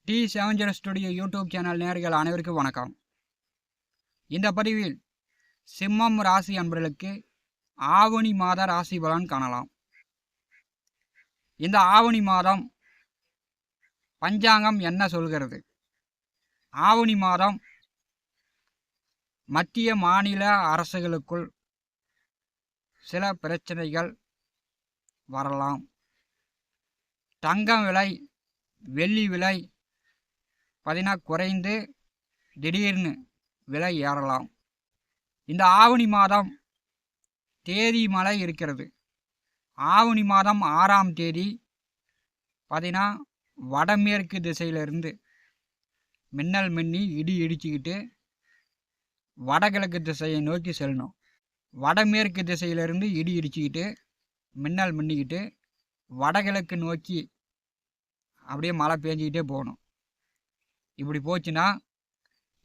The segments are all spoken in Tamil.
T7 ஸ்டுடியோ யூடியூப் சேனல் நேயர்கள் அனைவருக்கும் வணக்கம். இந்த பதிவில் சிம்மம் ராசி அன்பர்களுக்கு ஆவணி மாத ராசி பலன் காணலாம். இந்த ஆவணி மாதம் பஞ்சாங்கம் என்ன சொல்கிறது? ஆவணி மாதம் மத்திய மாநில அரசுகளுக்குள் சில பிரச்சனைகள் வரலாம். தங்கம் விலை, வெள்ளி விலை குறைந்து திடீர்னு விலை ஏறலாம். இந்த ஆவணி மாதம் தேதி மழை இருக்கிறது. ஆவணி மாதம் 6ஆம் தேதி வடமேற்கு திசையிலிருந்து மின்னல் மின்னி இடி இடிச்சுக்கிட்டு வடகிழக்கு திசையை நோக்கி செல்லணும். வடமேற்கு திசையிலிருந்து இடி இடிச்சுக்கிட்டு மின்னல் மின்னிக்கிட்டு வடகிழக்கு நோக்கி அப்படியே மழை பெஞ்சிக்கிட்டே போகணும். இப்படி போச்சுன்னா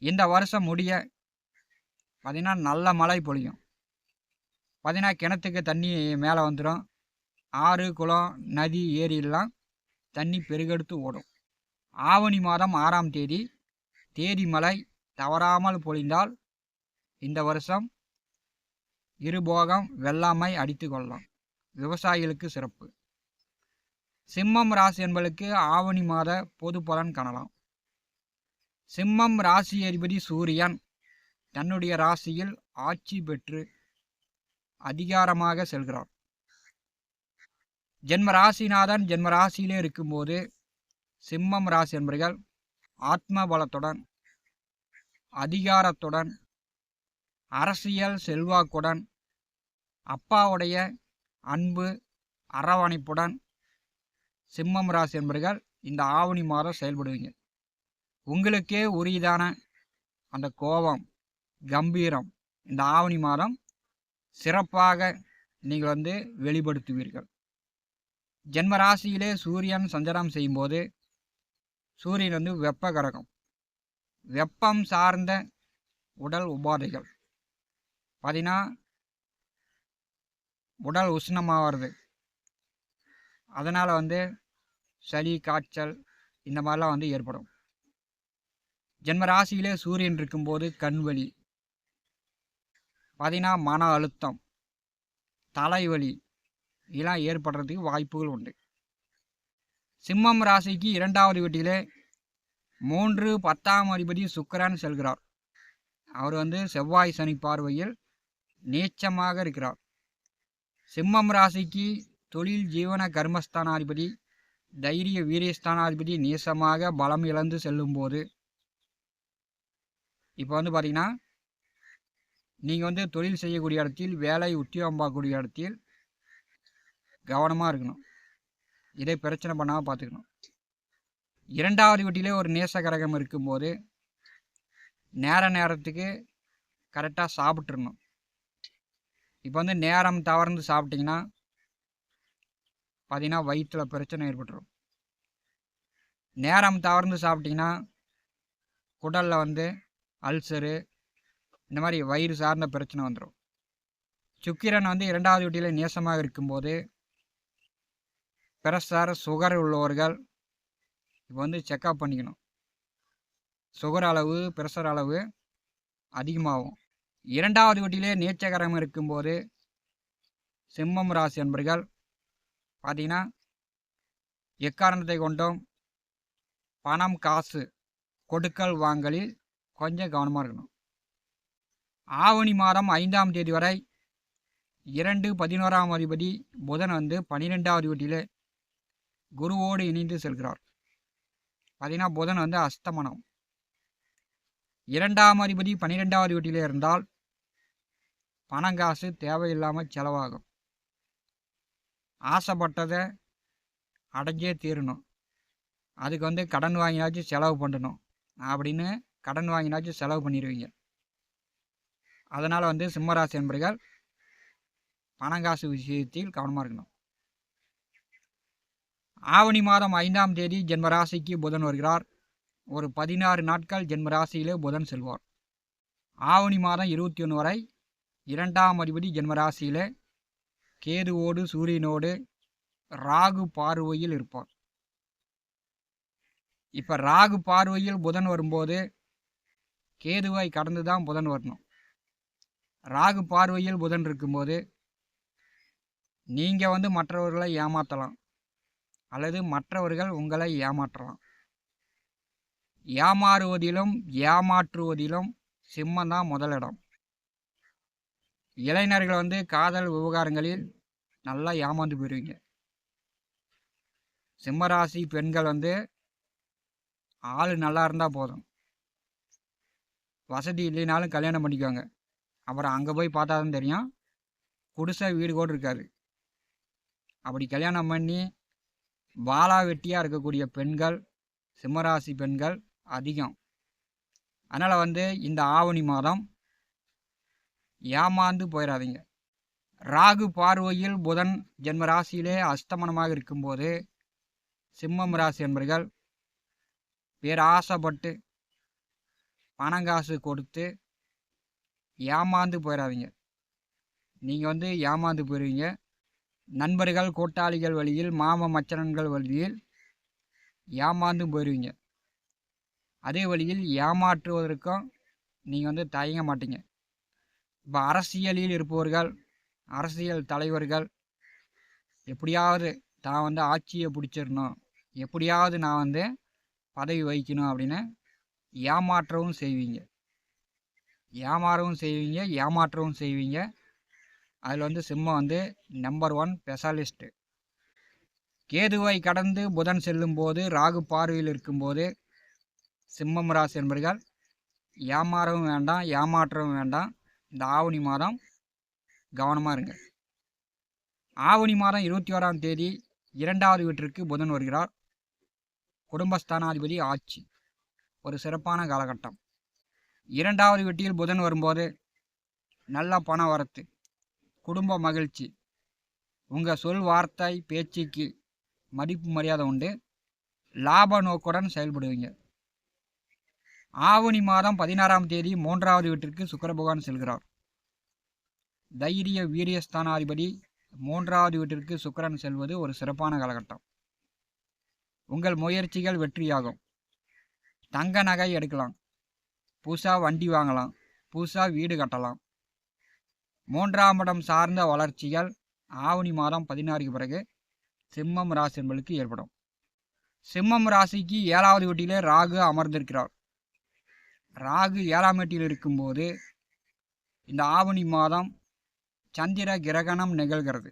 இந்த வருஷம் முடிய நல்ல மழை பொழியும். கிணத்துக்கு தண்ணி மேலே வந்துடும். ஆறு, குளம், நதி, ஏரியெல்லாம் தண்ணி பெருகெடுத்து ஓடும். ஆவணி மாதம் 6ஆம் தேதி தேதி மழை தவறாமல் பொழிந்தால் இந்த வருஷம் இருபோகம் வெள்ளாமை அடித்து கொள்ளலாம். விவசாயிகளுக்கு சிறப்பு. சிம்மம் ராசி என்பதற்கு ஆவணி மாத பொது பலன் காணலாம். சிம்மம் ராசி அதிபதி சூரியன் தன்னுடைய ராசியில் ஆட்சி பெற்று அதிகாரமாக செல்கிறார். ஜென்ம ராசிநாதன் ஜென்ம ராசியிலே இருக்கும்போது சிம்மம் ராசி என்பவர்கள் ஆத்ம பலத்துடன், அதிகாரத்துடன், அரசியல் செல்வாக்குடன், அப்பாவுடைய அன்பு அரவணைப்புடன் சிம்மம் ராசி என்பவர்கள் இந்த ஆவணி மாதம் செயல்படுவீங்க. உங்களுக்கே உரியதான அந்த கோபம், கம்பீரம் இந்த ஆவணி மாதம் சிறப்பாக நீங்கள் வெளிப்படுத்துவீர்கள். ஜென்ம ராசியிலே சூரியன் சஞ்சாரம் செய்யும்போது சூரியன் வெப்ப கிரகம். வெப்பம் சார்ந்த உடல் உபாதைகள் உடல் உஷ்ணமாகிறது. அதனால் சளி, காய்ச்சல் இந்த மாதிரிலாம் ஏற்படும். ஜென்ம ராசியிலே சூரியன் இருக்கும்போது கண்வலி, மன அழுத்தம், தலைவலி இதெல்லாம் ஏற்படுறதுக்கு வாய்ப்புகள் உண்டு. சிம்மம் ராசிக்கு 2வது வீட்டிலே 3, 10ஆம் அதிபதி சுக்கிரன் செல்கிறார். அவர் செவ்வாய் சனி பார்வையில் நீச்சமாக இருக்கிறார். சிம்மம் ராசிக்கு தொழில், ஜீவன, கர்மஸ்தானாதிபதி, தைரிய, வீரியஸ்தானாதிபதி நீசமாக பலம் இழந்து செல்லும்போது இப்போ பார்த்தீங்கன்னா நீங்கள் தொழில் செய்யக்கூடிய இடத்தில், வேலை உத்தியோகம் பார்க்கக்கூடிய இடத்தில் கவனமாக இருக்கணும். இதை பிரச்சனை பண்ணாமல் பார்த்துக்கணும். 2வது வீட்டிலே ஒரு நேச கிரகம் இருக்கும்போது நேரத்துக்கு கரெக்டாக சாப்பிட்றணும். இப்போ நேரம் தவறுந்து சாப்பிட்டிங்கன்னா வயிற்றில் பிரச்சனை ஏற்பட்டுரும். நேரம் தவறுந்து சாப்பிட்டிங்கன்னா குடலில் அல்சரு இந்த மாதிரி வயிறு சார்ந்த பிரச்சனை வந்துடும். சுக்கிரன் 2வது வீட்டில் நேசமாக இருக்கும்போது பிரஷர், சுகர் உள்ளவர்கள் இப்போ செக்கப் பண்ணிக்கணும். சுகர் அளவு, பிரஷர் அளவு அதிகமாகும். 2வது வீட்டிலே நீச்சகரம் இருக்கும்போது சிம்மம் ராசி என்பர்கள் எக்காரணத்தை கொண்டும் பணம், காசு கொடுக்கல் வாங்கலில் கொஞ்சம் கவனமாக இருக்கணும். ஆவணி மாதம் 5ஆம் தேதி வரை 2, 11ஆம் அதிபதி புதன் 12வது வீட்டிலே குருவோடு இணைந்து செல்கிறார். புதன் அஸ்தமனம். 2ஆம் அதிபதி 12வது வீட்டிலே இருந்தால் பணங்காசு தேவையில்லாமல் செலவாகும். ஆசைப்பட்டதை அடைஞ்சே தீரணும். அதுக்கு கடன் வாங்கினாச்சும் செலவு பண்ணணும் அப்படின்னு கடன் வாங்கினாச்சும் செலவு பண்ணிடுவீங்க. அதனால் சிம்மராசி என்பர்கள் பணங்காசு விஷயத்தில் கவனமாக இருக்கணும். ஆவணி மாதம் 5ஆம் தேதி ஜென்மராசிக்கு புதன் வருகிறார். ஒரு 16 நாட்கள் ஜென்மராசியிலே புதன் செல்வார். ஆவணி மாதம் 21 வரை 2ஆம் அதிபதி ஜென்மராசியிலே கேதுவோடு சூரியனோடு ராகு பார்வையில் இருப்பார். இப்போ ராகு பார்வையில் புதன் வரும்போது கேதுவை கடந்து தான் புதன் வரணும். ராகு பார்வையில் புதன் இருக்கும்போது நீங்கள் மற்றவர்களை ஏமாற்றலாம் அல்லது மற்றவர்கள் உங்களை ஏமாற்றலாம். ஏமாறுவதிலும் ஏமாற்றுவதிலும் சிம்மம் தான் முதலிடம். இளைஞர்கள் காதல் விவகாரங்களில் நல்லா ஏமாந்து போயிடுவீங்க. சிம்மராசி பெண்கள் ஆள் நல்லா இருந்தால் போதும், வசதி இல்லைனாலும் கல்யாணம் பண்ணிக்குவாங்க. அப்புறம் அங்கே போய் பார்த்தா தான் தெரியும், குடிசை வீடு கூட இருக்காது. அப்படி கல்யாணம் பண்ணி வாளா வெட்டியாக இருக்கக்கூடிய பெண்கள் சிம்மராசி பெண்கள் அதிகம். அதனால் இந்த ஆவணி மாதம் ஏமாந்து போயிடாதீங்க. ராகு பார்வையில் புதன் ஜென்ம ராசியிலே அஸ்தமனமாக இருக்கும்போது சிம்மம் ராசி என்பர்கள் பேராசைப்பட்டு பணங்காசு கொடுத்து ஏமாந்து போயிடாதீங்க. நீங்கள் ஏமாந்து போயிடுவீங்க. நண்பர்கள் கூட்டாளிகள் வழியில் மாம மச்சனன்கள் வழியில் ஏமாந்து போயிடுவீங்க. அதே வழியில் ஏமாற்றுவதற்கும் நீங்கள் தயங்க மாட்டீங்க. இப்போ அரசியலில் இருப்பவர்கள், அரசியல் தலைவர்கள் எப்படியாவது தான் ஆட்சியை பிடிச்சிடணும், எப்படியாவது நான் பதவி வகிக்கணும் அப்படின்னு ஏமாற்றவும் செய்வீங்க, ஏமாறவும் செய்வீங்க, ஏமாற்றவும் செய்வீங்க. அதில் சிம்மம் நம்பர் 1 ஸ்பெஷலிஸ்ட்டு. கேதுவை கடந்து புதன் செல்லும்போது ராகு பார்வையில் இருக்கும்போது சிம்மம் ராசி என்பர்கள் ஏமாறவும் வேண்டாம், ஏமாற்றவும் வேண்டாம். இந்த ஆவணி மாதம் கவனமாக இருங்க. ஆவணி மாதம் 21ஆம் தேதி 2வது வீட்டிற்கு புதன் வருகிறார். குடும்பஸ்தானாதிபதி ஆட்சி, ஒரு சிறப்பான காலகட்டம். 2வது வீட்டில் புதன் வரும்போது நல்ல பண வரத்து, குடும்ப மகிழ்ச்சி, உங்கள் சொல் வார்த்தை பேச்சுக்கு மதிப்பு மரியாதை உண்டு, லாப நோக்குடன் செயல்படுவீங்க. ஆவணி மாதம் 16ஆம் தேதி 3வது வீட்டிற்கு சுக்கிர பகவான் செல்கிறார். தைரிய வீரியஸ்தானாதிபதி 3வது வீட்டிற்கு சுக்கிரன் செல்வது ஒரு சிறப்பான காலகட்டம். உங்கள் முயற்சிகள் வெற்றியாகும். தங்க நகை எடுக்கலாம், புதுசாக வண்டி வாங்கலாம், புதுசாக வீடு கட்டலாம். 3ஆம் இடம் சார்ந்த வளர்ச்சிகள் ஆவணி மாதம் 16க்கு பிறகு சிம்மம் ராசி என்பதற்கு ஏற்படும். சிம்மம் ராசிக்கு 7வது வீட்டிலே ராகு அமர்ந்திருக்கிறார். ராகு 7ஆம் வீட்டில் இருக்கும்போது இந்த ஆவணி மாதம் சந்திர கிரகணம் நிகழ்கிறது.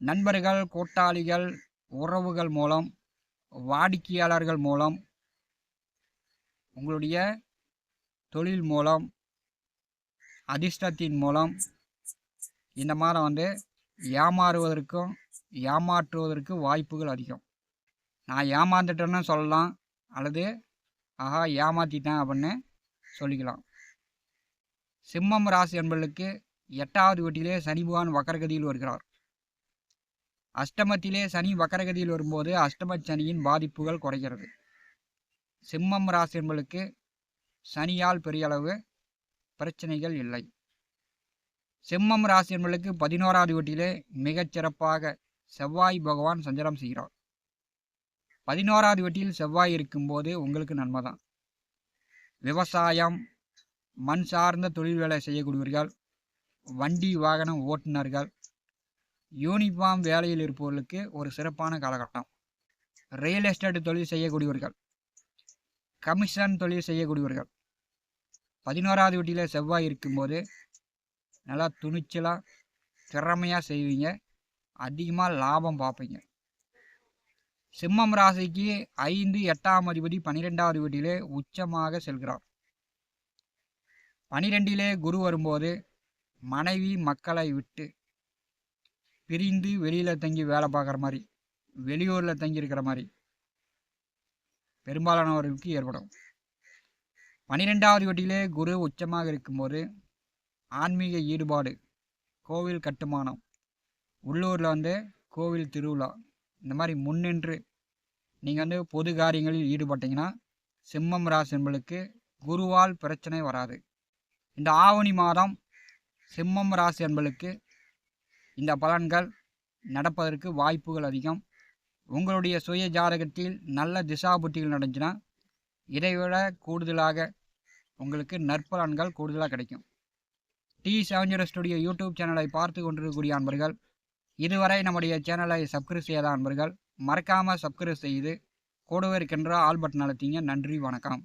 நண்பர்கள், கூட்டாளிகள், உறவுகள் மூலம், வாடிக்கையாளர்கள் மூலம், உங்களுடைய தொழில் மூலம், அதிர்ஷ்டத்தின் மூலம் இந்த மாதம் ஏமாறுவதற்கும் ஏமாற்றுவதற்கு வாய்ப்புகள் அதிகம். நான் ஏமாந்துட்டேன்னு சொல்லலாம், அல்லது ஆஹா ஏமாற்றிட்டேன் அப்படின்னு சொல்லிக்கலாம். சிம்மம் ராசி என்பவர்களுக்கு 8வது வீட்டிலே சனி பகவான் வக்கரகதியில் வருகிறார். அஷ்டமத்திலே சனி வக்கரகதியில் வரும்போது அஷ்டம சனியின் பாதிப்புகள் குறைகிறது. சிம்மம் ராசி என்பவர்களுக்கு சனியால் பெரிய அளவு பிரச்சனைகள் இல்லை. சிம்மம் ராசி என்பவர்களுக்கு 11வது வீட்டிலே மிகச்சிறப்பாக செவ்வாய் பகவான் சஞ்சாரம் செய்கிறார். 11வது வீட்டில் செவ்வாய் இருக்கும்போது உங்களுக்கு நன்மை தான். விவசாயம், மண் சார்ந்த தொழில் வேலை செய்யக்கூடியவர்கள், வண்டி வாகனம் ஓட்டுநர்கள், யூனிஃபார்ம் வேலையில் இருப்பவர்களுக்கு ஒரு சிறப்பான காலகட்டம். ரியல் எஸ்டேட் தொழில் செய்யக்கூடியவர்கள், கமிஷன் தொழில் செய்யக்கூடியவர்கள் 11வது வீட்டில் செவ்வாய் இருக்கும்போது நல்லா துணிச்சலாக திறமையாக செய்வீங்க, அதிகமாக லாபம் பார்ப்பீங்க. சிம்மம் ராசிக்கு 5, 8ஆம் அதிபதி 12வது வீட்டிலே உச்சமாக செல்கிறார். 12லே குரு வரும்போது மனைவி மக்களை விட்டு பிரிந்து வெளியில் தங்கி வேலை பார்க்குற மாதிரி, வெளியூரில் தங்கி இருக்கிற மாதிரி பெரும்பாலானவர்களுக்கு ஏற்படும். 12வது வீட்டிலே குரு உச்சமாக இருக்கும்போது ஆன்மீக ஈடுபாடு, கோவில் கட்டுமானம், உள்ளூரில் கோவில் திருவிழா, இந்த மாதிரி முன்னின்று நீங்கள் பொது காரியங்களில் ஈடுபட்டீங்கன்னா சிம்மம் ராசி என்பவர்களுக்கு குருவால் பிரச்சனை வராது. இந்த ஆவணி மாதம் சிம்மம் ராசி என்பவர்களுக்கு இந்த பலன்கள் நடப்பதற்கு வாய்ப்புகள் அதிகம். உங்களுடைய சுய ஜாதகத்தில் நல்ல திசா புத்திகள் நடந்துச்சுன்னா இதைவிட கூடுதலாக உங்களுக்கு நற்பலன்கள் கூடுதலாக கிடைக்கும். T70 ஸ்டுடியோ யூடியூப் சேனலை பார்த்து கொண்டிருக்கக்கூடிய அன்பர்கள், இதுவரை நம்முடைய சேனலை சப்ஸ்கிரைப் செய்யாத அன்பர்கள் மறக்காமல் சப்ஸ்கிரைப் செய்து கூடவே இருக்கின்ற ஆல் பட்டன் அழுத்திங்க. நன்றி, வணக்கம்.